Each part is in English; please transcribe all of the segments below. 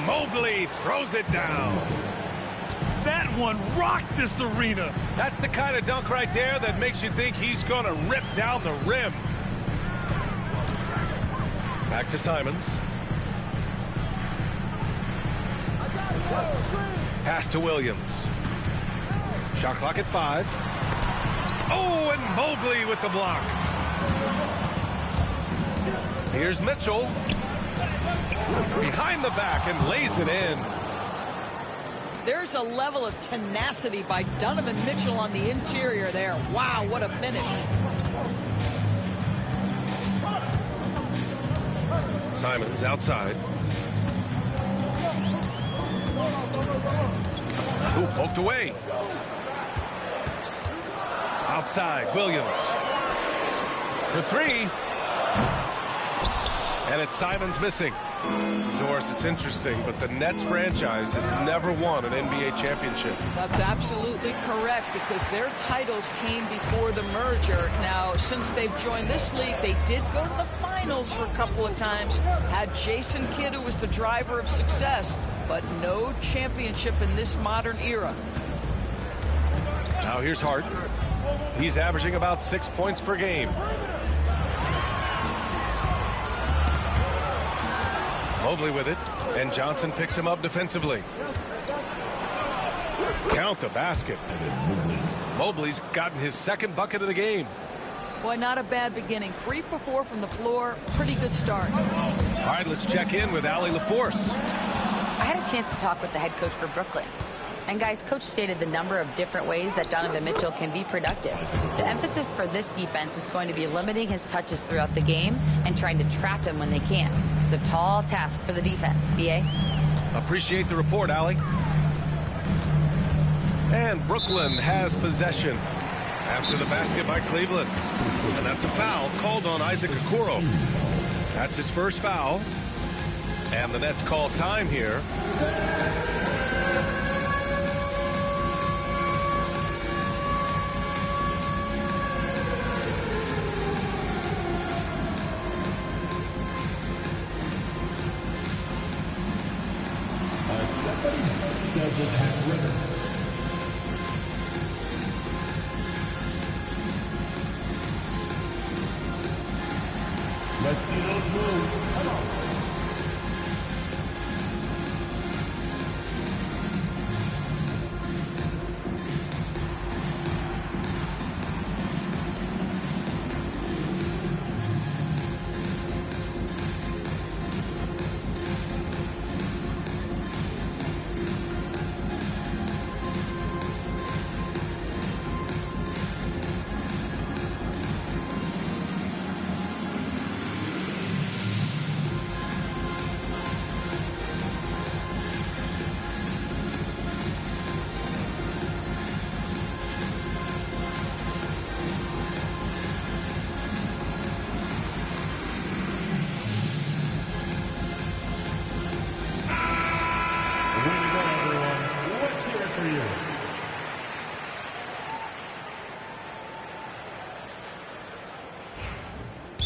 Mobley throws it down. That one rocked this arena. That's the kind of dunk right there that makes you think he's going to rip down the rim. Back to Simons. Pass to Williams. Shot clock at 5. Oh, and Mobley with the block. Here's Mitchell. Behind the back and lays it in. There's a level of tenacity by Donovan Mitchell on the interior there. Wow, what a finish. Simons outside. Ooh, poked away. Outside, Williams. For 3. And it's Simons missing. Doris, it's interesting, but the Nets franchise has never won an NBA championship. That's absolutely correct, because their titles came before the merger. Now, since they've joined this league, they did go to the finals for a couple of times. Had Jason Kidd, who was the driver of success, but no championship in this modern era. Now here's Hart. He's averaging about 6 points per game. Mobley with it, and Johnson picks him up defensively. Count the basket. Mobley's gotten his second bucket of the game. Boy, not a bad beginning. 3 for 4 from the floor. Pretty good start. All right, let's check in with Allie LaForce. I had a chance to talk with the head coach for Brooklyn. And guys, coach stated the number of different ways that Donovan Mitchell can be productive. The emphasis for this defense is going to be limiting his touches throughout the game and trying to trap him when they can. It's a tall task for the defense. BA? Appreciate the report, Allie. And Brooklyn has possession after the basket by Cleveland. And that's a foul called on Isaac Okoro. That's his first foul. And the Nets call time here. Doesn't have rhythm. Let's see those moves. Come on.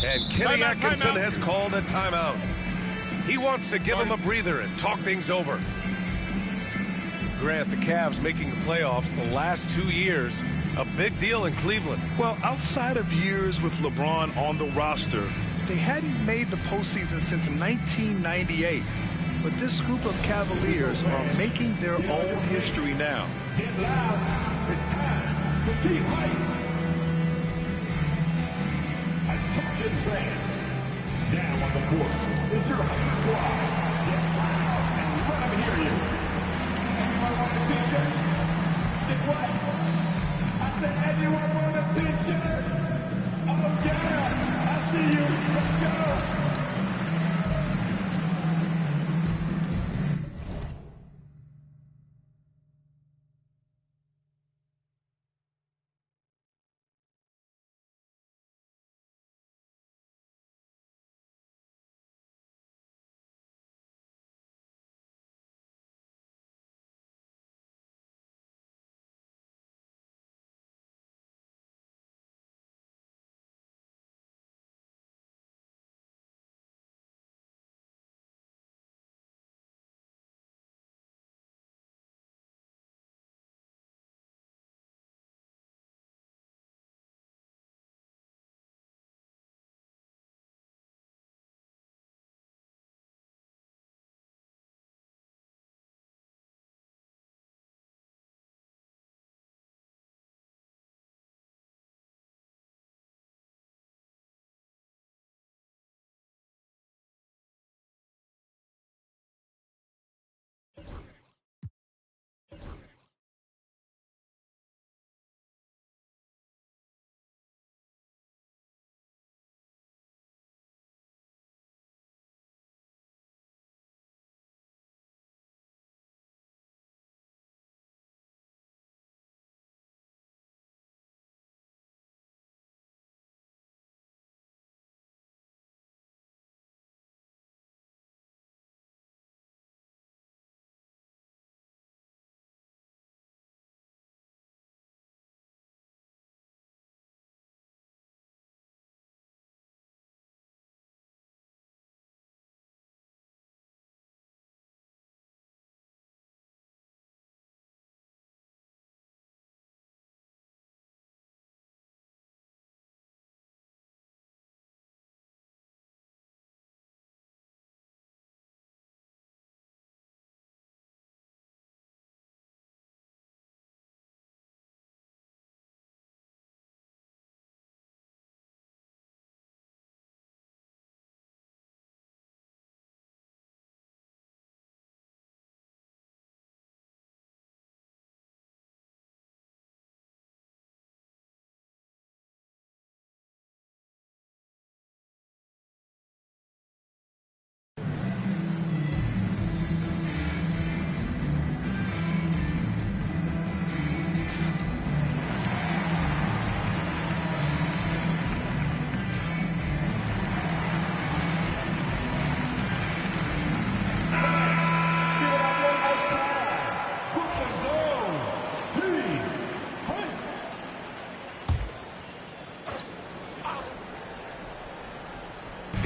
And Kenny Atkinson has called a timeout. He wants to give him a breather and talk things over. Grant, the Cavs making the playoffs the last 2 years, a big deal in Cleveland. Well, outside of years with LeBron on the roster, they hadn't made the postseason since 1998. But this group of Cavaliers are making their own history now. Get loud. It's time for Team Hype. Attention fans. Now on the court is your Hype Squad. Get loud and let them hear you. Anyone want a t-shirt? Say what? I said anyone want a t-shirt? Oh yeah, I see you. Let's go.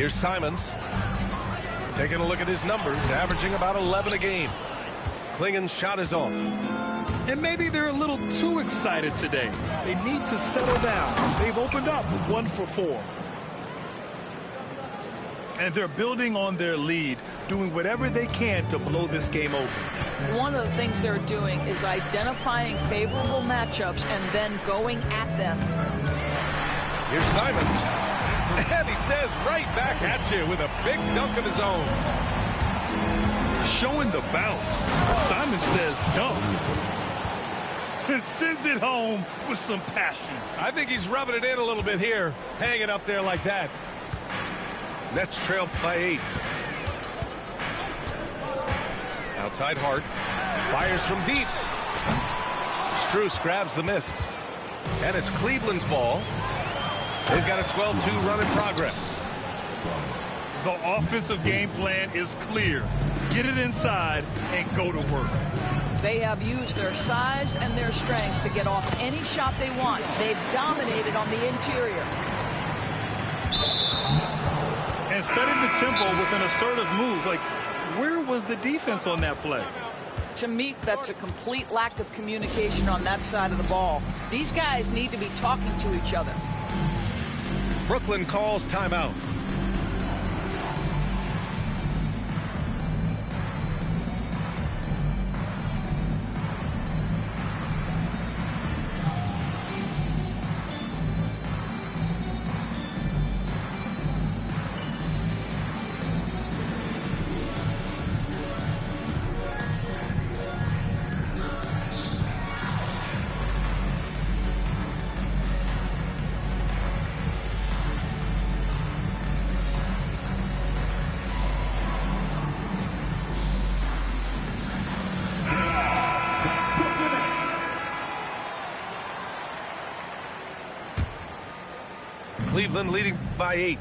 Here's Simons. Taking a look at his numbers, averaging about 11 a game. Klingen's shot is off. And maybe they're a little too excited today. They need to settle down. They've opened up 1 for 4. And they're building on their lead, doing whatever they can to blow this game open. One of the things they're doing is identifying favorable matchups and then going at them. Here's Simons. And he says right back at you with a big dunk of his own. Showing the bounce. Simon says dunk. And sends it home with some passion. I think he's rubbing it in a little bit here. Hanging up there like that. Nets trail by 8. Outside Hart. Fires from deep. Strus grabs the miss. And it's Cleveland's ball. They've got a 12-2 run in progress. The offensive game plan is clear. Get it inside and go to work. They have used their size and their strength to get off any shot they want. They've dominated on the interior. And setting the tempo with an assertive move. Like, where was the defense on that play? To me, that's a complete lack of communication on that side of the ball. These guys need to be talking to each other. Brooklyn calls timeout. Cleveland leading by 8.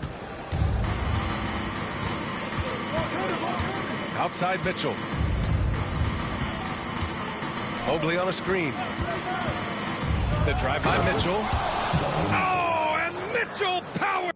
Outside Mitchell. Mobley on a screen. The drive by Mitchell. Oh, and Mitchell power.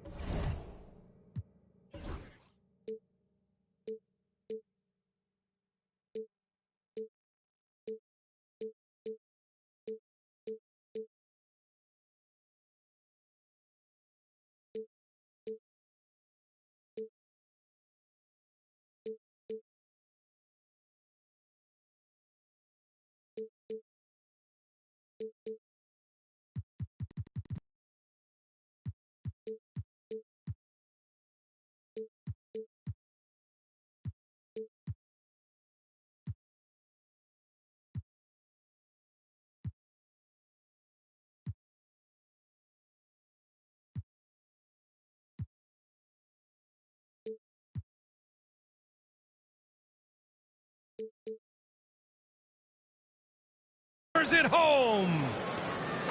It home.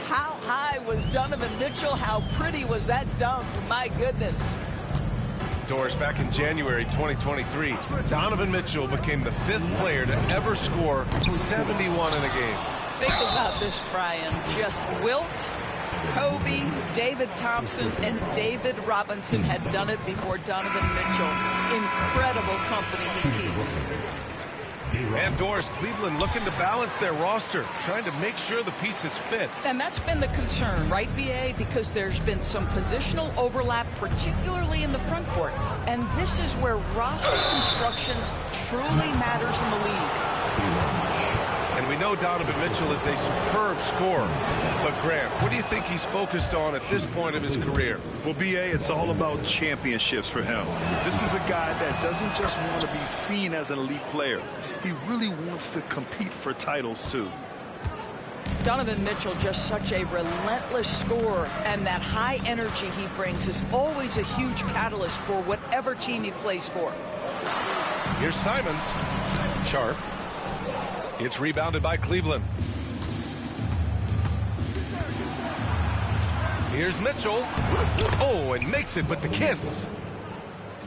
How high was Donovan Mitchell? How pretty was that dunk? My goodness. Doris, back in January 2023, Donovan Mitchell became the 5th player to ever score 71 in a game. Think about this, Brian. Just Wilt, Kobe, David Thompson, and David Robinson had done it before Donovan Mitchell. Incredible company he keeps. And Doris, Cleveland looking to balance their roster, trying to make sure the pieces fit. And that's been the concern, right, B.A.? Because there's been some positional overlap, particularly in the front court. And this is where roster construction truly matters in the league. And we know Donovan Mitchell is a superb scorer. But, Grant, what do you think he's focused on at this point of his career? Well, B.A., it's all about championships for him. This is a guy that doesn't just want to be seen as an elite player. He really wants to compete for titles, too. Donovan Mitchell, just such a relentless scorer, and that high energy he brings is always a huge catalyst for whatever team he plays for. Here's Simons. Sharp. It's rebounded by Cleveland. Here's Mitchell. Oh, and makes it with the kiss.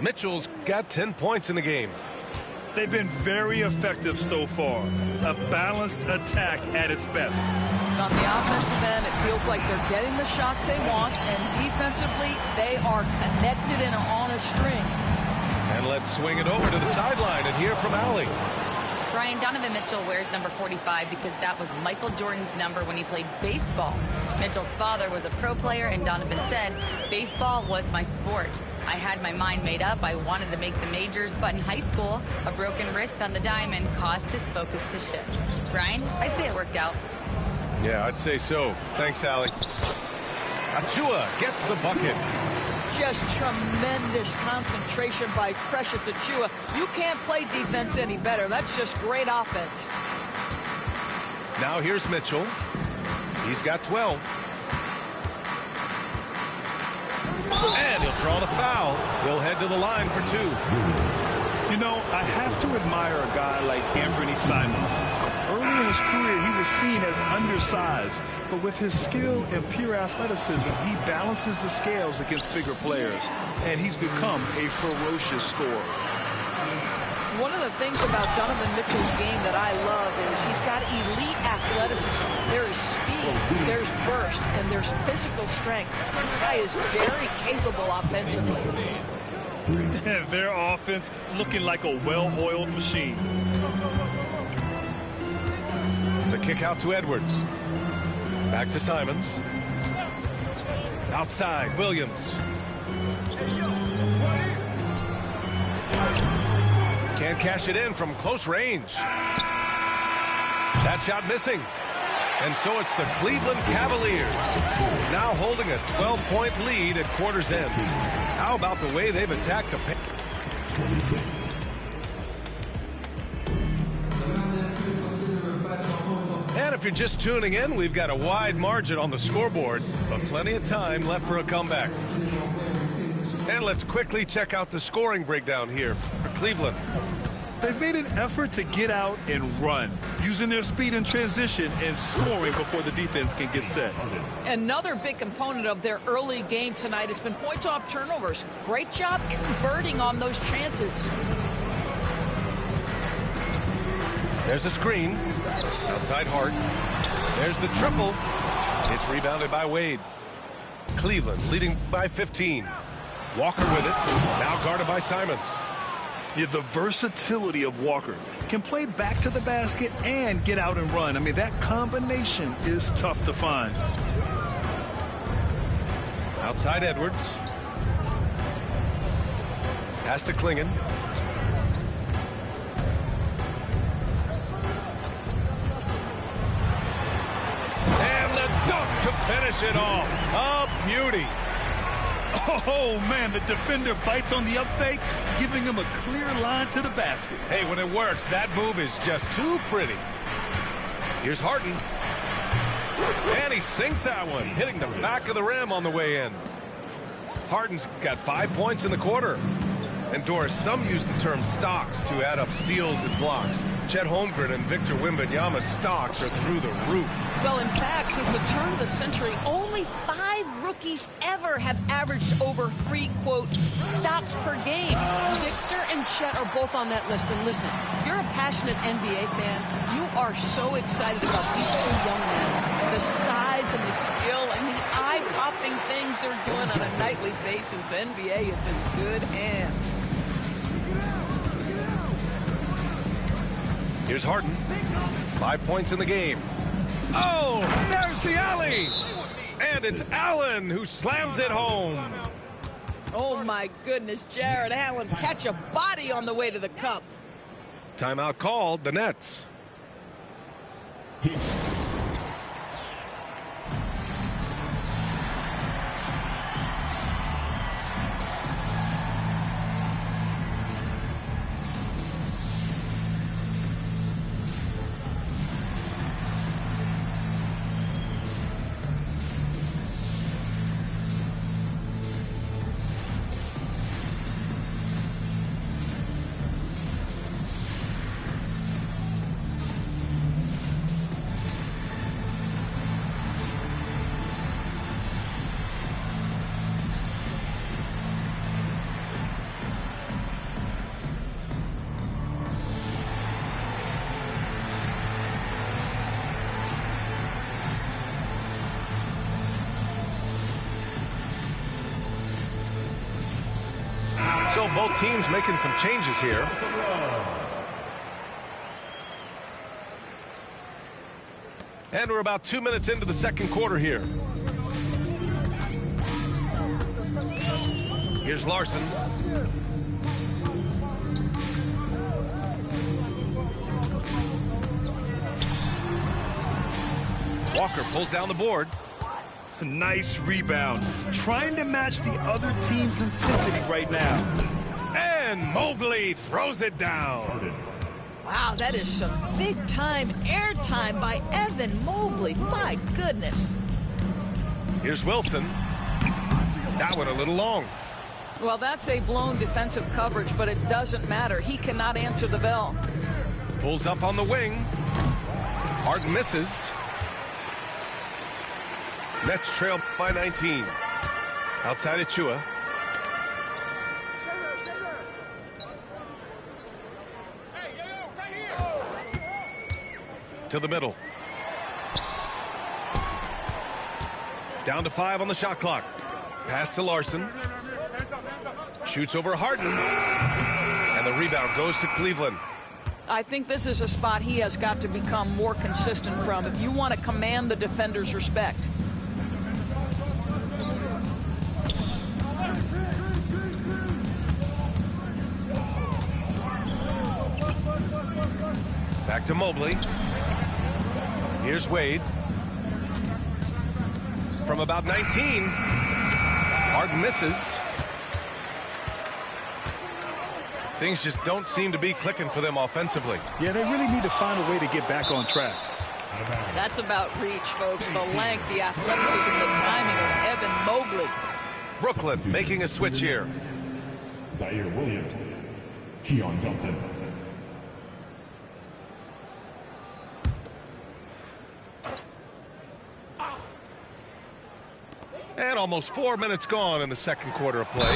Mitchell's got 10 points in the game. They've been very effective so far. A balanced attack at its best. On the offensive end, it feels like they're getting the shots they want, and defensively, they are connected and on a string. And let's swing it over to the sideline and hear from Allie. Brian, Donovan Mitchell wears number 45 because that was Michael Jordan's number when he played baseball. Mitchell's father was a pro player, and Donovan said, "Baseball was my sport. I had my mind made up. I wanted to make the majors, but in high school, a broken wrist on the diamond caused his focus to shift." Brian, I'd say it worked out. Yeah, I'd say so. Thanks, Allie. Achiuwa gets the bucket. Just tremendous concentration by Precious Achiuwa. You can't play defense any better. That's just great offense. Now here's Mitchell. He's got 12. And he'll draw the foul. He'll head to the line for 2. You know, I have to admire a guy like Anthony Simons. Early in his career, he was seen as undersized, but with his skill and pure athleticism, he balances the scales against bigger players, and he's become a ferocious scorer. One of the things about Donovan Mitchell's game that I love is he's got elite athleticism. There is speed, there's burst, and there's physical strength. This guy is very capable offensively. And their offense looking like a well-oiled machine. The kick out to Edwards. Back to Simons. Outside, Williams. Can't cash it in from close range. That shot missing. And so it's the Cleveland Cavaliers now holding a 12-point lead at quarter's end. How about the way they've attacked the paint? And if you're just tuning in, we've got a wide margin on the scoreboard, but plenty of time left for a comeback. And let's quickly check out the scoring breakdown here for Cleveland. They've made an effort to get out and run, using their speed in transition and scoring before the defense can get set. Another big component of their early game tonight has been points off turnovers. Great job converting on those chances. There's a screen. Outside Hart. There's the triple. It's rebounded by Wade. Cleveland leading by 15. Walker with it. Now guarded by Simons. Yeah, the versatility of Walker. Can play back to the basket and get out and run. I mean, that combination is tough to find. Outside Edwards. Pass to Klingon. And the dunk to finish it off. A beauty. Oh, man, the defender bites on the up fake, giving him a clear line to the basket. Hey, when it works, that move is just too pretty. Here's Harden. And he sinks that one, hitting the back of the rim on the way in. Harden's got 5 points in the quarter. And Doris, some use the term stocks to add up steals and blocks. Chet Holmgren and Victor Wembanyama's stocks are through the roof. Well, in fact, since the turn of the century, only 5 rookies ever have averaged over 3, quote, stocks per game. Victor and Chet are both on that list. And listen, if you're a passionate NBA fan, you are so excited about these 2 young men. The size and the skill and the eye-popping things they're doing on a nightly basis. NBA is in good hands. Here's Harden. 5 points in the game. Oh, there's the alley. And it's Allen who slams it home. Oh, my goodness, Jared Allen catch a body on the way to the cup. Timeout called, the Nets. So both teams making some changes here. And we're about 2 minutes into the second quarter here. Here's Larson. Walker pulls down the board. A nice rebound. Trying to match the other team's intensity right now. And Mobley throws it down. Wow, that is some big-time airtime by Evan Mobley. My goodness. Here's Wilson. That one a little long. Well, that's a blown defensive coverage, but it doesn't matter. He cannot answer the bell. Pulls up on the wing. Harden misses. Nets trail by 19. Outside Achua. To the middle. Down to 5 on the shot clock. Pass to Larson. Shoots over Harden. And the rebound goes to Cleveland. I think this is a spot he has got to become more consistent from if you want to command the defender's respect. Back to Mobley. Here's Wade. From about 19. Harden misses. Things just don't seem to be clicking for them offensively. Yeah, they really need to find a way to get back on track. That's about reach, folks. The length, the athleticism, the timing of Evan Mobley. Brooklyn making a switch here. Zaire Williams. Keon Johnson. And almost 4 minutes gone in the second quarter of play.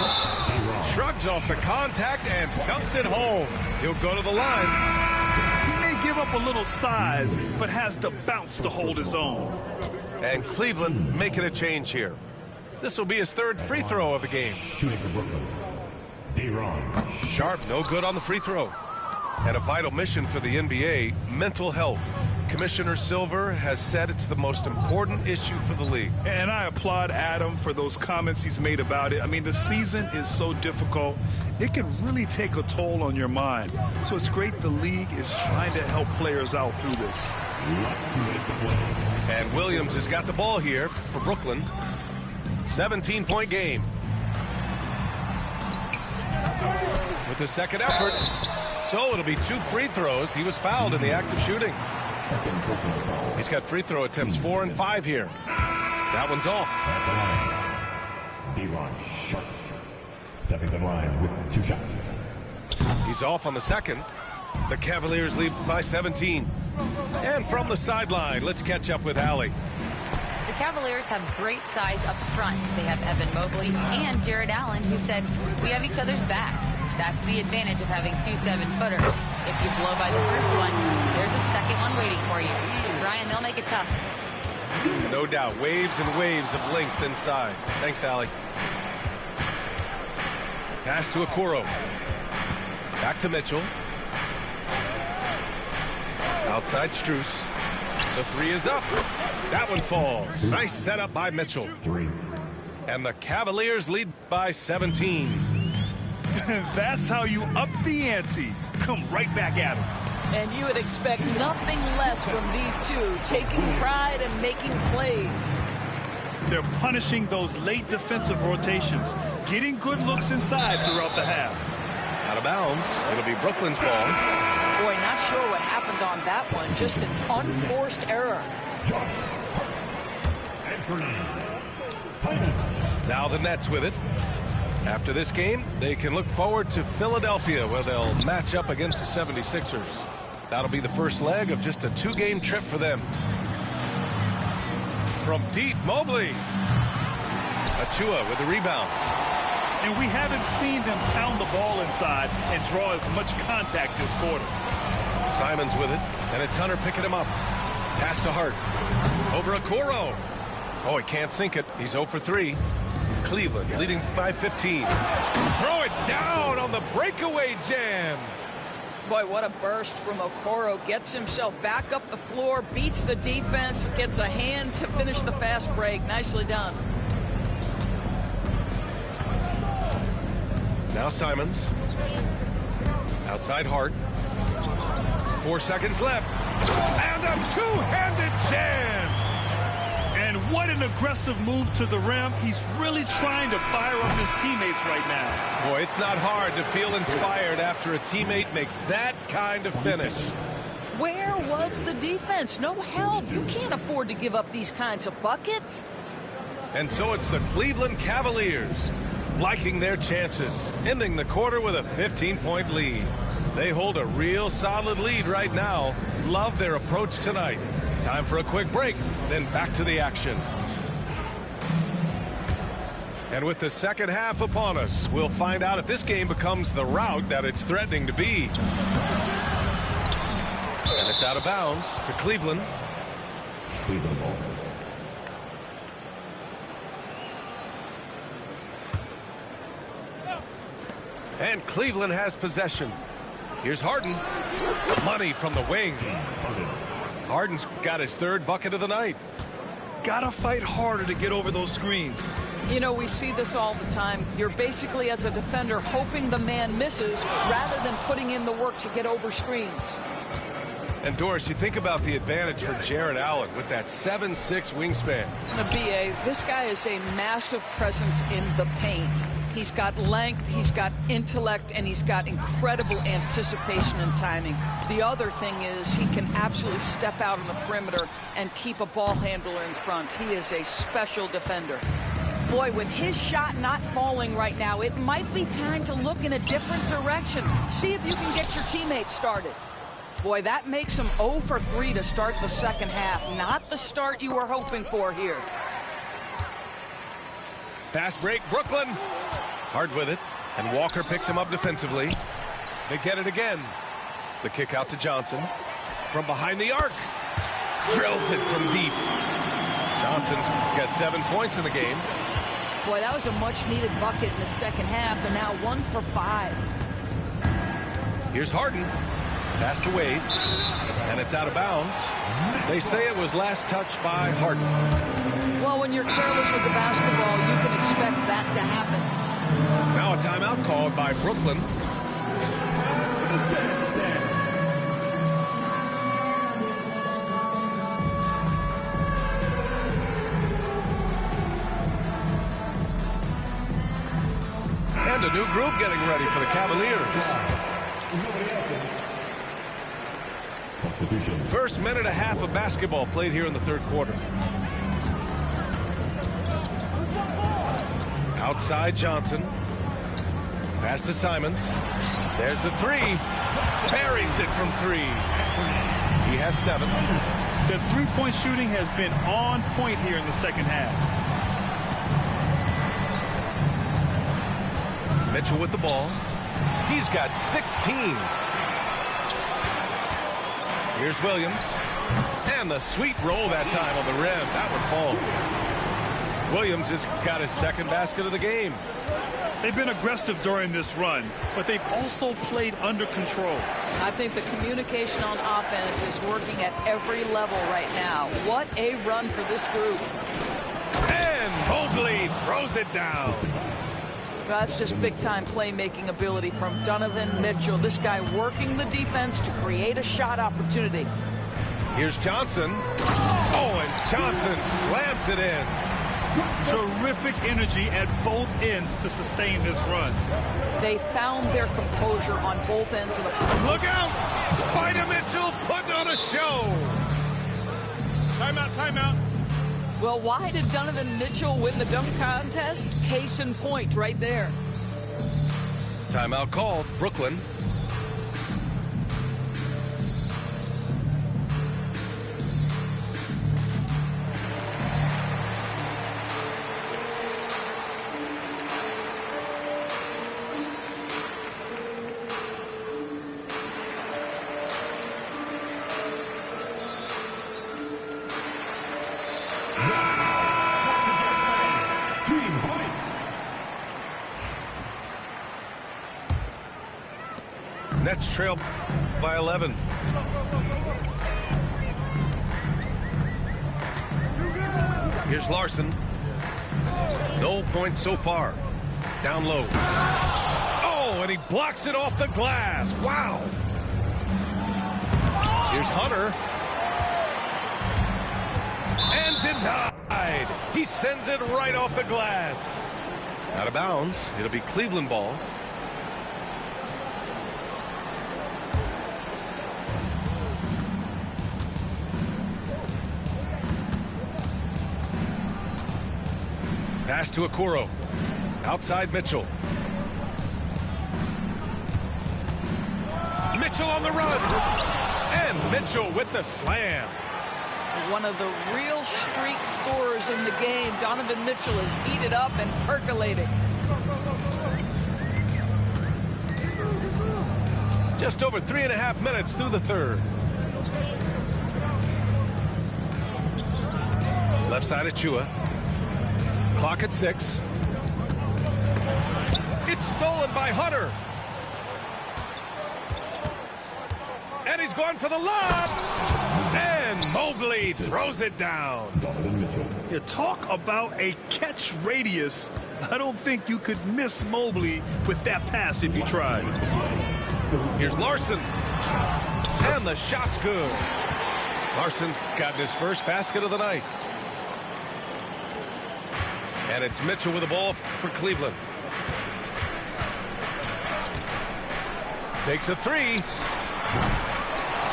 Shrugs off the contact and dunks it home. He'll go to the line. He may give up a little size, but has the bounce to hold his own. And Cleveland making a change here. This will be his third free throw of the game. Shooting for Brooklyn. D-Ron. Sharp, no good on the free throw. And a vital mission for the NBA, mental health. Commissioner Silver has said it's the most important issue for the league. And I applaud Adam for those comments he's made about it. I mean, the season is so difficult. It can really take a toll on your mind. So it's great the league is trying to help players out through this. And Williams has got the ball here for Brooklyn. 17-point game. With the second effort. So it'll be 2 free throws. He was fouled in the act of shooting. He's got free throw attempts 4 and 5 here. That one's off. D-Ron Sharp. Stepping to the line with 2 shots. He's off on the second. The Cavaliers lead by 17. And from the sideline, let's catch up with Allie. The Cavaliers have great size up front. They have Evan Mobley and Jared Allen, who said, "We have each other's backs." That's the advantage of having 2 7-footers. If you blow by the first one, there's a second one waiting for you. Brian, they'll make it tough. No doubt. Waves and waves of length inside. Thanks, Allie. Pass to Okoro. Back to Mitchell. Outside Strus. The 3 is up. That one falls. Nice setup by Mitchell. 3. And the Cavaliers lead by 17. That's how you up the ante. Come right back at him. And you would expect nothing less from these two, taking pride and making plays. They're punishing those late defensive rotations, getting good looks inside throughout the half. Out of bounds. It'll be Brooklyn's ball. Boy, not sure what happened on that one. Just an unforced error. Now the Nets with it. After this game, they can look forward to Philadelphia, where they'll match up against the 76ers. That'll be the first leg of just a 2-game trip for them. From deep, Mobley. Achua with the rebound. And we haven't seen them pound the ball inside and draw as much contact this quarter. Simons with it, and it's Hunter picking him up. Pass to Hart. Over Okoro. Oh, he can't sink it. He's 0 for 3. Cleveland leading by 15. Throw it down on the breakaway jam. Boy, what a burst from Okoro. Gets himself back up the floor, beats the defense, gets a hand to finish the fast break. Nicely done. Now Simons. Outside Hart. 4 seconds left. And a two-handed jam. And what an aggressive move to the rim. He's really trying to fire up his teammates right now. Boy, it's not hard to feel inspired after a teammate makes that kind of finish. Where was the defense? No help. You can't afford to give up these kinds of buckets. And so it's the Cleveland Cavaliers liking their chances, ending the quarter with a 15-point lead. They hold a real solid lead right now. Love their approach tonight. Time for a quick break, then back to the action. And with the second half upon us, we'll find out if this game becomes the rout that it's threatening to be. And it's out of bounds to Cleveland. Cleveland ball. And Cleveland has possession. Here's Harden. Money from the wing. Harden's got his third bucket of the night. Gotta fight harder to get over those screens. You know, we see this all the time. You're basically, as a defender, hoping the man misses rather than putting in the work to get over screens. And Doris, you think about the advantage for Jarrett Allen with that 7'6" wingspan. BA, this guy is a massive presence in the paint. He's got length, he's got intellect, and he's got incredible anticipation and timing. The other thing is he can absolutely step out on the perimeter and keep a ball handler in front. He is a special defender. Boy, with his shot not falling right now, it might be time to look in a different direction. See if you can get your teammates started. Boy, that makes him 0 for 3 to start the second half. Not the start you were hoping for here. Fast break, Brooklyn. Hard with it, and Walker picks him up defensively. They get it again. The kick out to Johnson. From behind the arc. Drills it from deep. Johnson's got 7 points in the game. Boy, that was a much-needed bucket in the second half. They're now 1 for 5. Here's Harden. Pass to Wade. And it's out of bounds. They say it was last touched by Harden. Well, when you're careless with the basketball, you can expect that to happen. Now a timeout called by Brooklyn. And a new group getting ready for the Cavaliers. Substitution. First minute and a half of basketball played here in the third quarter. Outside Johnson. Pass to Simons. There's the three. Buries it from 3. He has 7. The three-point shooting has been on point here in the second half. Mitchell with the ball. He's got 16. Here's Williams. And the sweet roll that time on the rim. That would fall. Williams has got his second basket of the game. They've been aggressive during this run, but they've also played under control. I think the communication on offense is working at every level right now. What a run for this group. And Mobley throws it down. That's just big-time playmaking ability from Donovan Mitchell. This guy working the defense to create a shot opportunity. Here's Johnson. Oh, and Johnson slams it in. Terrific energy at both ends to sustain this run. They found their composure on both ends of the floor. Look out! Spider Mitchell putting on a show. Timeout, timeout. Well, why did Donovan Mitchell win the dunk contest? Case in point right there. Timeout called. Brooklyn. Team point. Nets trail by 11. Here's Larson. No points so far. Down low. Oh, and he blocks it off the glass. Wow. Here's Hunter. And denied. He sends it right off the glass. Out of bounds. It'll be Cleveland ball. Pass to Okoro. Outside Mitchell. Mitchell on the run. And Mitchell with the slam. One of the real streak scorers in the game. Donovan Mitchell is heated up and percolating. Just over 3.5 minutes through the third. Left side of Chua. Clock at 6. It's stolen by Hunter. And he's going for the lob. And Mobley throws it down. You talk about a catch radius. I don't think you could miss Mobley with that pass if you tried. Here's Larson. And the shot's good. Larson's gotten his first basket of the night. And it's Mitchell with the ball for Cleveland. Takes a three.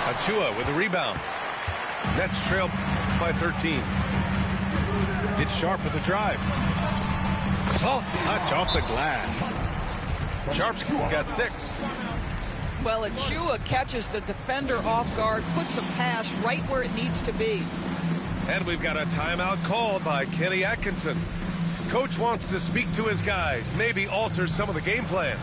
Achua with the rebound. Nets trail by 13. It's Sharp with the drive. Soft touch off the glass. Sharp's got 6. Well, Achua catches the defender off guard, puts a pass right where it needs to be. And we've got a timeout called by Kenny Atkinson. Coach wants to speak to his guys, maybe alter some of the game plan.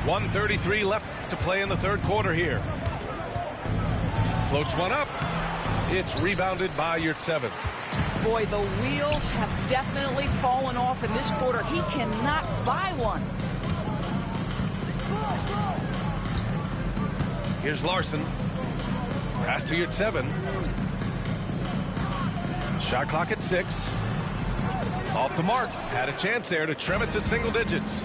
.133 left to play in the third quarter here. Floats one up. It's rebounded by Yurtseven. Boy, the wheels have definitely fallen off in this quarter. He cannot buy one. Here's Larson. Pass to Yurtseven. Shot clock at 6. Off the mark. Had a chance there to trim it to single digits.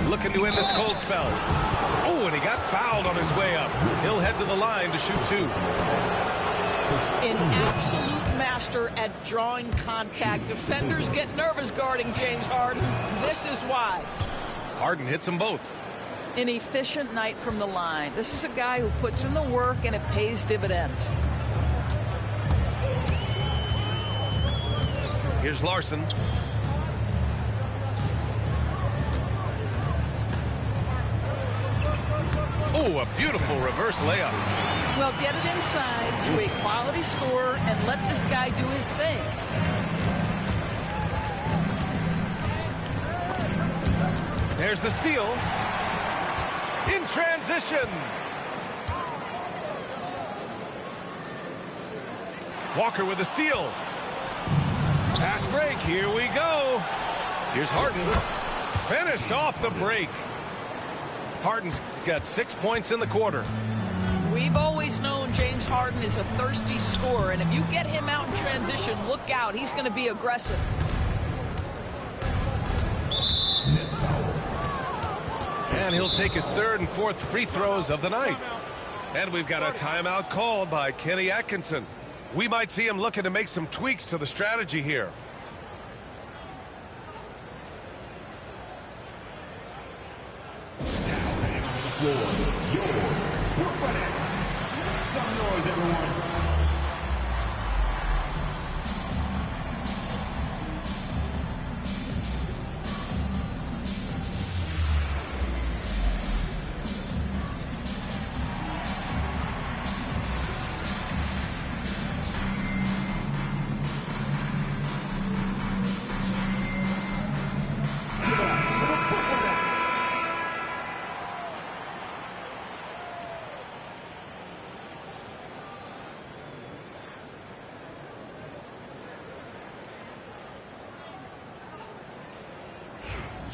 Looking to end this cold spell. Oh, and he got fouled on his way up. He'll head to the line to shoot 2. An absolute master at drawing contact. Defenders get nervous guarding James Harden. This is why. Harden hits them both. An efficient night from the line. This is a guy who puts in the work and it pays dividends. Here's Larson. Oh, a beautiful reverse layup. Well, get it inside to a quality scorer and let this guy do his thing. There's the steal. In transition. Walker with the steal. Fast break. Here we go. Here's Harden. Finished off the break. Harden's got 6 points in the quarter. We've always known James Harden is a thirsty scorer, and if you get him out in transition, look out. He's going to be aggressive. And he'll take his third and fourth free throws of the night. And we've got a timeout called by Kenny Atkinson. We might see him looking to make some tweaks to the strategy here. Your Brooklyn Nets. Some noise, everyone.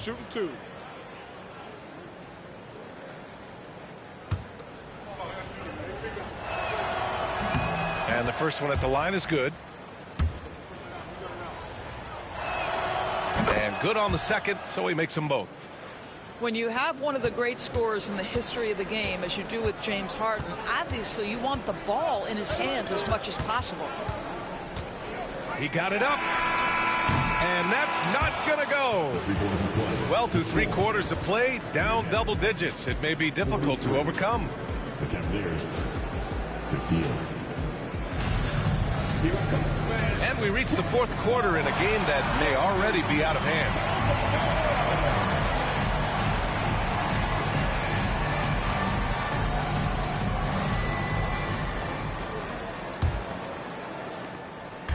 shooting 2. And the first one at the line is good. And good on the second, so he makes them both. When you have one of the great scorers in the history of the game, as you do with James Harden, obviously you want the ball in his hands as much as possible. He got it up. And that's not going to go. Well, through 3 quarters of play, down double digits. It may be difficult to overcome. The Cavaliers, 58. And we reach the 4th quarter in a game that may already be out of hand.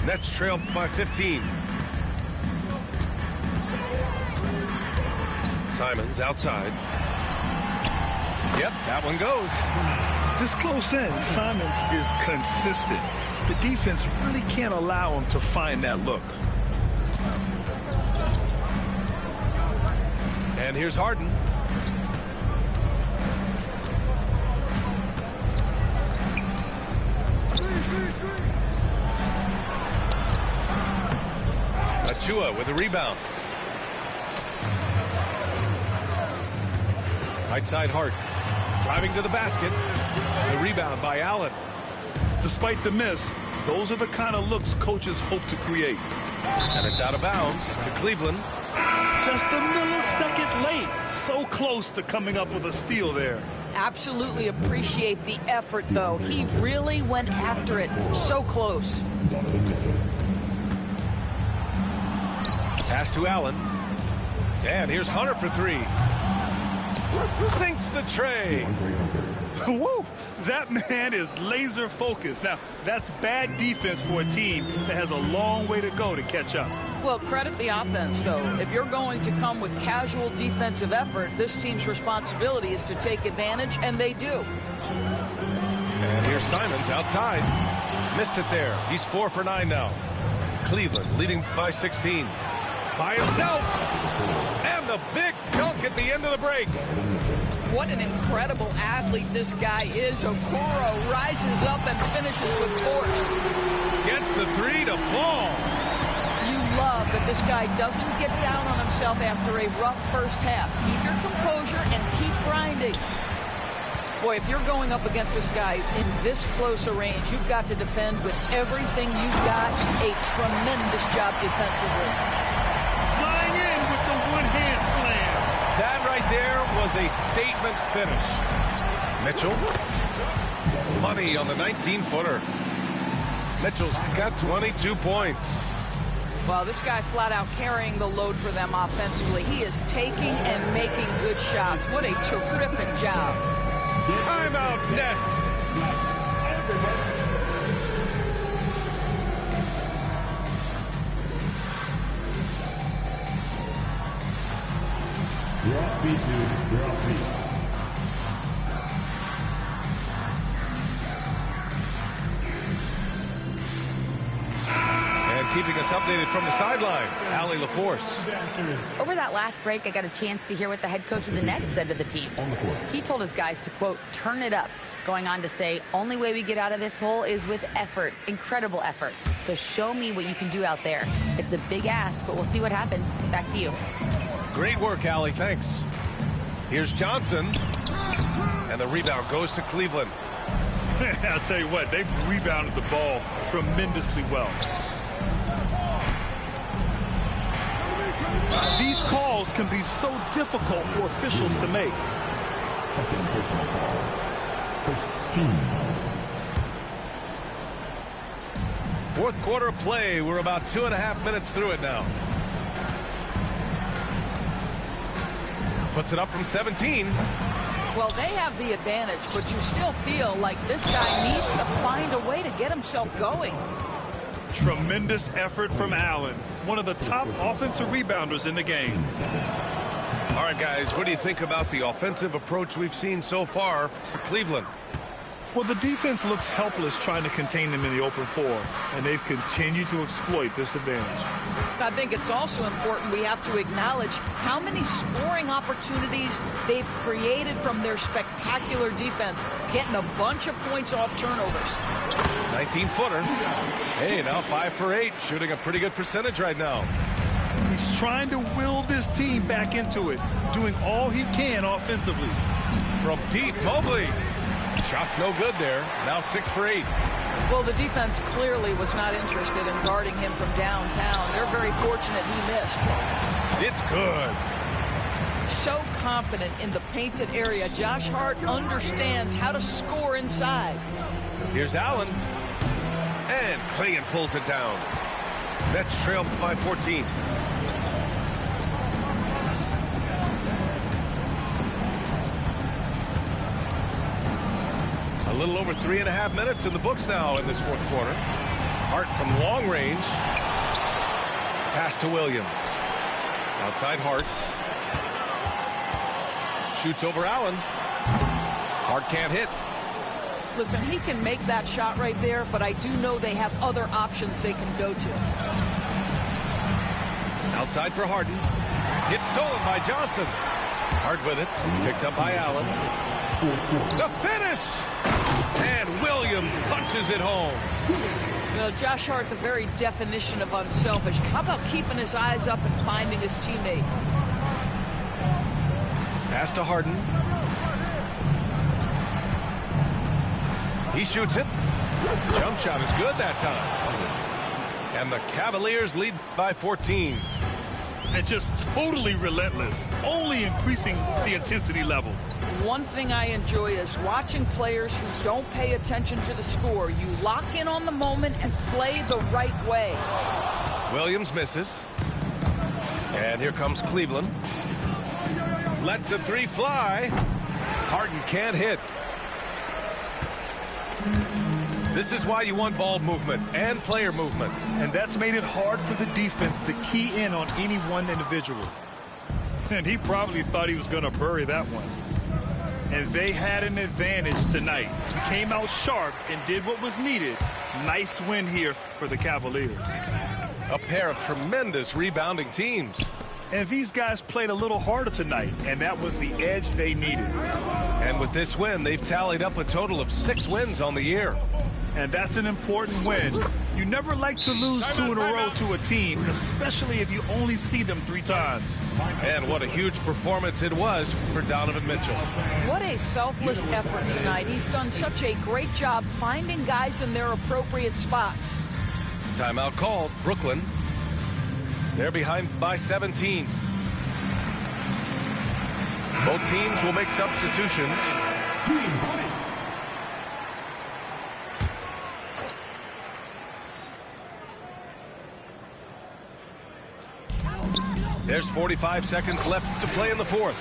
Nets trail by 15. Simons outside. Yep, that one goes. This close in, Simons is consistent. The defense really can't allow him to find that look. And here's Harden. Achua with a rebound. Right side Hart. Driving to the basket. The rebound by Allen. Despite the miss, those are the kind of looks coaches hope to create. And it's out of bounds to Cleveland. Just a millisecond late. So close to coming up with a steal there. Absolutely appreciate the effort, though. He really went after it. So close. Pass to Allen. And here's Hunter for 3. Sinks the tray. Woo! That man is laser focused. Now, that's bad defense for a team that has a long way to go to catch up. Well, credit the offense, though. If you're going to come with casual defensive effort, this team's responsibility is to take advantage, and they do. And here's Simons outside. Missed it there. He's 4 for 9 now. Cleveland leading by 16. By himself. And the big dunk at the end of the break. What an incredible athlete this guy is. Okoro rises up and finishes with force. Gets the 3 to fall. You love that this guy doesn't get down on himself after a rough first half. Keep your composure and keep grinding. Boy, if you're going up against this guy in this close a range, you've got to defend with everything you've got. A tremendous job defensively. Flying in with the one-hand slam. That right there was a statement finish. Mitchell. Money on the 19-footer. Mitchell's got 22 points. Well, this guy flat out carrying the load for them offensively. He is taking and making good shots. What a terrific job. Timeout, Nets. You're off beat, dude. You're off beat. And keeping us updated from the sideline, Allie LaForce. Over that last break, I got a chance to hear what the head coach of the Nets said to the team. He told his guys to, quote, turn it up, going on to say, only way we get out of this hole is with effort, incredible effort. So show me what you can do out there. It's a big ask, but we'll see what happens. Back to you. Great work, Allie. Thanks. Here's Johnson. And the rebound goes to Cleveland. I'll tell you what, they've rebounded the ball tremendously well. These calls can be so difficult for officials to make. Second personal foul. First team foul. Fourth quarter of play. We're about 2.5 minutes through it now. Puts it up from 17. Well, they have the advantage, but you still feel like this guy needs to find a way to get himself going. Tremendous effort from Allen, one of the top offensive rebounders in the game. All right, guys, what do you think about the offensive approach we've seen so far for Cleveland? Well, the defense looks helpless trying to contain them in the open floor, and they've continued to exploit this advantage. I think it's also important we have to acknowledge how many scoring opportunities they've created from their spectacular defense, getting a bunch of points off turnovers. 19-footer. Hey, now 5 for 8, shooting a pretty good percentage right now. He's trying to will this team back into it, doing all he can offensively. From deep, Mobley. Shot's no good there. Now 6 for 8. Well, the defense clearly was not interested in guarding him from downtown. They're very fortunate he missed. It's good. So confident in the painted area. Josh Hart understands how to score inside. Here's Allen. And Clingan pulls it down. Nets trail by 14. A little over 3.5 minutes in the books now in this fourth quarter. Hart from long range. Pass to Williams. Outside Hart. Shoots over Allen. Hart can't hit. Listen, he can make that shot right there, but I do know they have other options they can go to. Outside for Harden. It's stolen by Johnson. Hart with it. Picked up by Allen. The finish! And Williams punches it home. Josh Hart, the very definition of unselfish. How about keeping his eyes up and finding his teammate? Pass to Harden. He shoots it. Jump shot is good that time. And the Cavaliers lead by 14. And just totally relentless, only increasing the intensity level. One thing I enjoy is watching players who don't pay attention to the score. You lock in on the moment and play the right way. Williams misses. And here comes Cleveland. Lets the three fly. Harden can't hit. This is why you want ball movement and player movement. And that's made it hard for the defense to key in on any one individual. And he probably thought he was going to bury that one. And they had an advantage tonight. Came out sharp and did what was needed. Nice win here for the Cavaliers. A pair of tremendous rebounding teams. And these guys played a little harder tonight, and that was the edge they needed. And with this win, they've tallied up a total of 6 wins on the year. And that's an important win. You never like to lose 2 in a row to a team, especially if you only see them 3 times. And what a huge performance it was for Donovan Mitchell. What a selfless effort tonight. He's done such a great job finding guys in their appropriate spots. Timeout called. Brooklyn. They're behind by 17. Both teams will make substitutions. There's 45 seconds left to play in the fourth.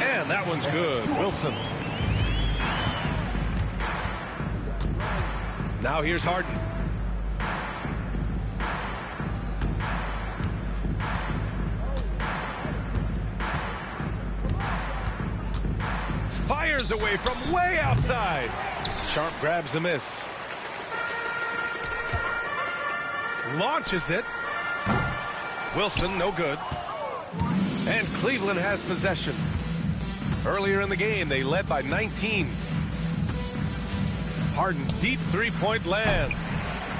And that one's good. Wilson. Now here's Harden. Fires away from way outside. Sharp grabs the miss. Launches it. Wilson, no good. And Cleveland has possession. Earlier in the game, they led by 19. Harden, deep three-point land.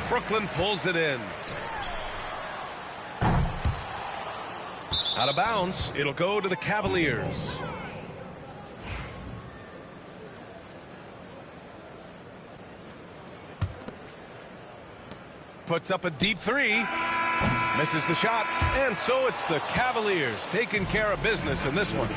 Brooklyn pulls it in. Out of bounds, it'll go to the Cavaliers. Puts up a deep three. Misses the shot. And so it's the Cavaliers taking care of business in this one.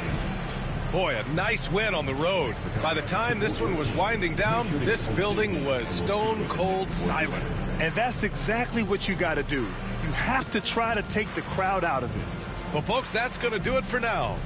Boy, a nice win on the road. By the time this one was winding down, this building was stone cold silent. And that's exactly what you got to do. You have to try to take the crowd out of it. Well, folks, that's going to do it for now.